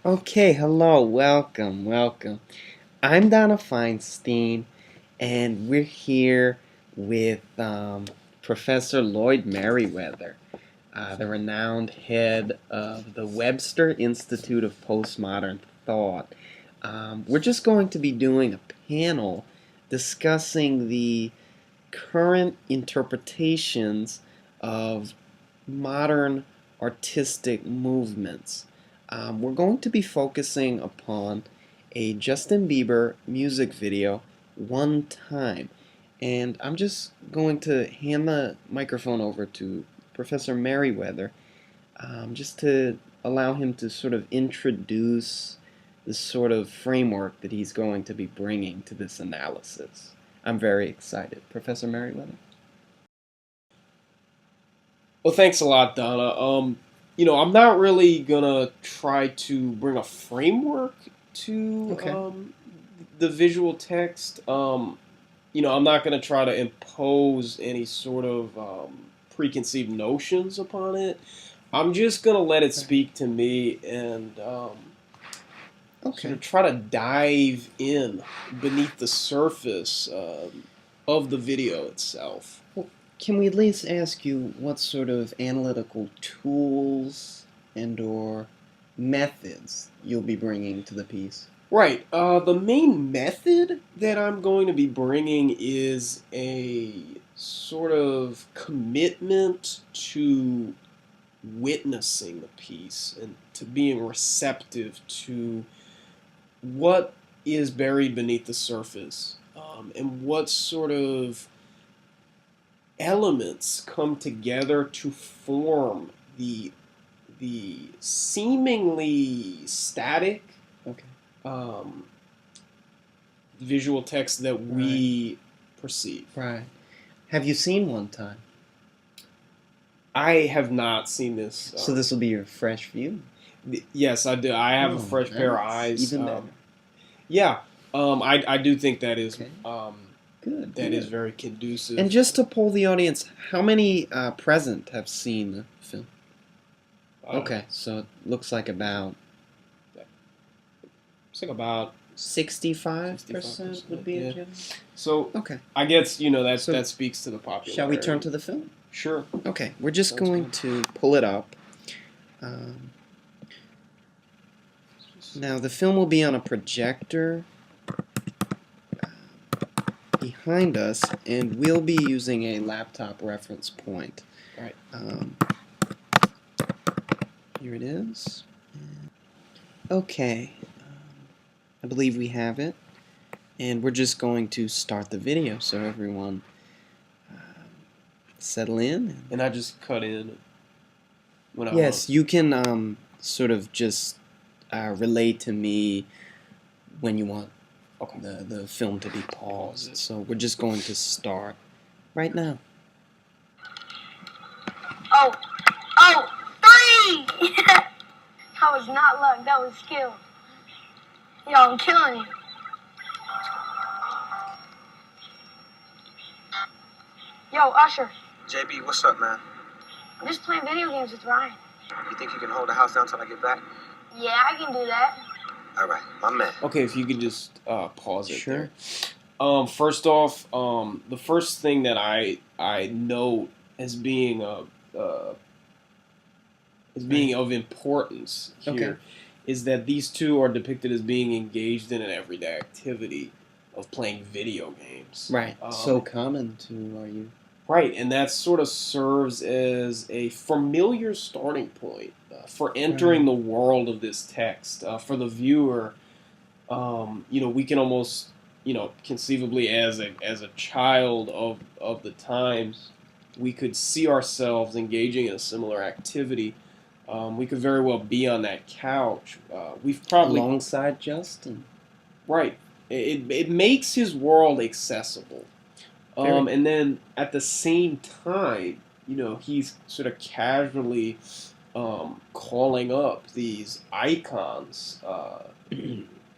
Okay, hello, welcome. I'm Donna Feinstein, and we're here with Professor Lloyd Merriweather, the renowned head of the Webster Institute of Postmodern Thought. We're just going to be doing a panel discussing the current interpretations of modern artistic movements. We're going to be focusing upon a Justin Bieber music video, One Time. And I'm just going to hand the microphone over to Professor Merriweather just to allow him to sort of introduce the sort of framework that he's going to be bringing to this analysis. I'm very excited. Professor Merriweather? Well, thanks a lot, Donna. I'm not really gonna try to bring a framework to Okay. the visual text. I'm not gonna try to impose any sort of preconceived notions upon it. I'm just gonna let it speak to me and sort of try to dive in beneath the surface of the video itself. Can we at least ask you what sort of analytical tools and or methods you'll be bringing to the piece? Right. The main method that I'm going to be bringing is a sort of commitment to witnessing the piece and to being receptive to what is buried beneath the surface, and what sort of elements come together to form the seemingly static Okay. um, visual text that we perceive. Right. Have you seen One Time? I have not seen this. So this will be your fresh view? Yes, I do. I have a fresh pair of eyes. Even better. Yeah, I do think that is Okay. that Good. is very conducive. And just to poll the audience, how many present have seen the film? Okay, so it looks like about it's like about 65% would be a general. So Okay. I guess So that speaks to the popularity. Shall we turn to the film? Sure. Okay, we're just Sounds going good. to pull it up. Now the film will be on a projector behind us, and we'll be using a laptop reference point. All right. Here it is. Okay, I believe we have it, and we're just going to start the video so everyone settle in. And I just cut in when I Yes, you can sort of just relate to me when you want the film to be paused. So we're just going to start right now. Oh, three! That was not luck, that was skill. Yo, I'm killing you. Yo, Usher, JB, what's up, man? I'm just playing video games with Ryan. You think you can hold the house down till I get back? Yeah, I can do that. All right, my man. Okay, if you could just pause it. Sure. There. First off, the first thing that I note as being of importance here is that these two are depicted as being engaged in an everyday activity of playing video games. Right. So common to our youth. Right, and that sort of serves as a familiar starting point for entering the world of this text. For the viewer, we can almost, conceivably as a child of the times, we could see ourselves engaging in a similar activity. We could very well be on that couch. We've probably alongside Justin. Right. It makes his world accessible. And then at the same time, he's sort of casually calling up these icons.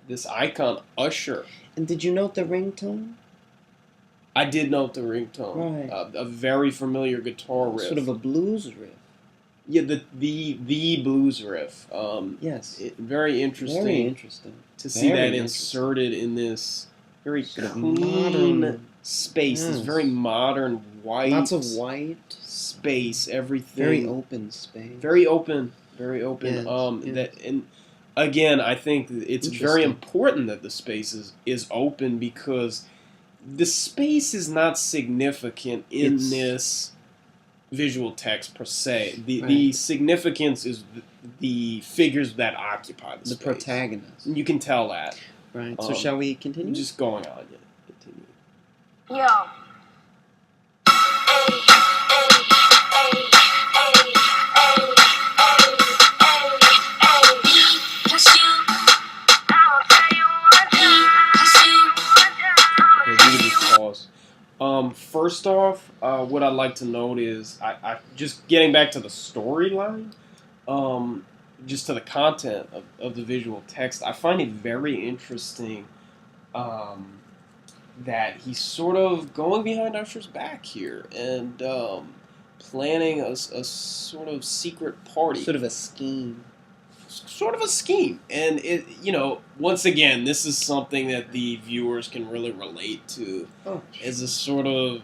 This icon Usher. And did you note the ringtone? I did note the ringtone. Right. A very familiar guitar riff. Sort of a blues riff. Yeah, the blues riff. Yes. Very interesting. Very interesting. To see Very that interesting. inserted in this very Sort of clean modern space, this Yes. very modern white Lots of white. space, everything Very open space. very open, very open. Yes, yes. That and again, I think it's very Interesting. important that the space is open because the space is not significant in It's- this visual text per se. The Right. significance is the figures that occupy the The space. protagonist. And you can tell that. Right. So shall we continue? Just going on. Yeah, continue. Yo. Okay, we can just pause. First off, what I'd like to note is I just getting back to the storyline, just to the content of the visual text. I find it very interesting that he's sort of going behind Usher's back here and planning a sort of secret party. Sort of a scheme. Sort of a scheme, and it, once again, this is something that the viewers can really relate to as a sort of,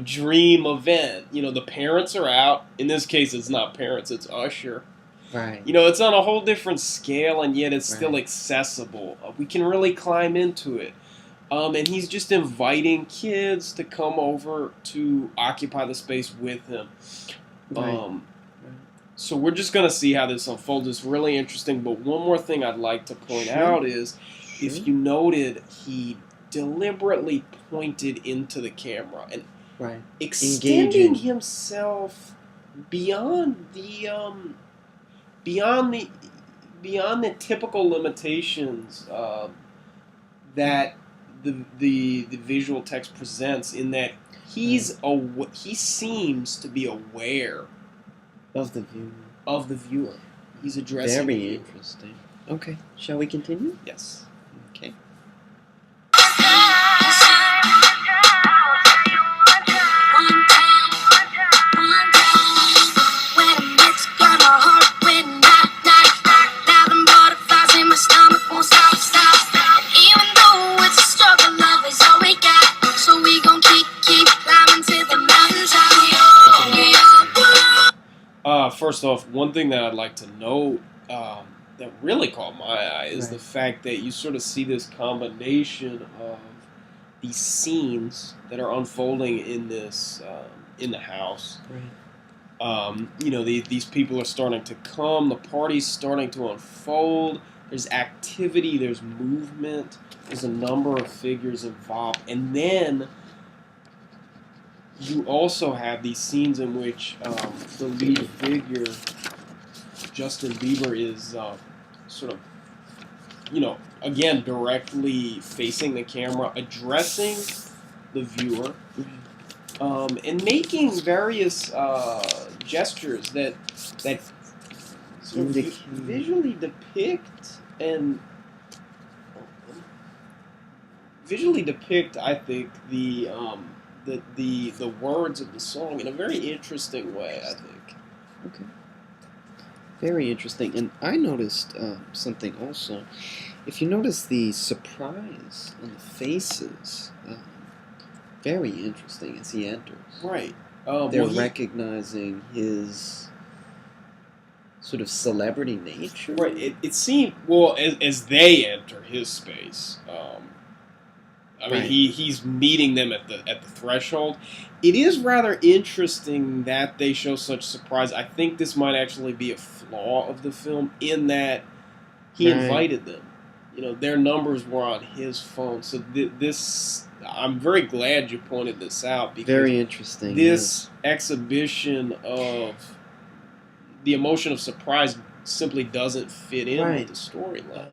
dream event. The parents are out. In this case, it's not parents; it's Usher. Right. It's on a whole different scale, and yet it's still Right. accessible. We can really climb into it. And he's just inviting kids to come over to occupy the space with him. Right. So we're just going to see how this unfolds. It's really interesting. But one more thing I'd like to point Sure. out is, Sure. if you noted, he deliberately pointed into the camera and Right. extending Engaging. himself beyond the typical limitations that the visual text presents. In that he seems to be aware Of the view. of the viewer. He's addressing the Very viewer. interesting. Okay. Shall we continue? Yes. Okay. First off, one thing that I'd like to note that really caught my eye is the Right. fact that you sort of see this combination of these scenes that are unfolding in this in the house. Right. These people are starting to come. The party's starting to unfold. There's activity. There's movement. There's a number of figures involved, and then you also have these scenes in which the lead figure, Justin Bieber, is sort of, again, directly facing the camera, addressing the viewer, and making various gestures that sort of visually depict I think, the words of the song in a very interesting way, I think. Okay. Very interesting. And I noticed something also. If you notice the surprise on the faces, very interesting as he enters. Right. They're recognizing his sort of celebrity nature. Right. It seemed, well, as they enter his space, I mean, Right. he's meeting them at the threshold. It is rather interesting that they show such surprise. I think this might actually be a flaw of the film in that he Right. invited them. Their numbers were on his phone. So this, I'm very glad you pointed this out, because Very interesting. this exhibition of the emotion of surprise simply doesn't fit in Right. with the storyline.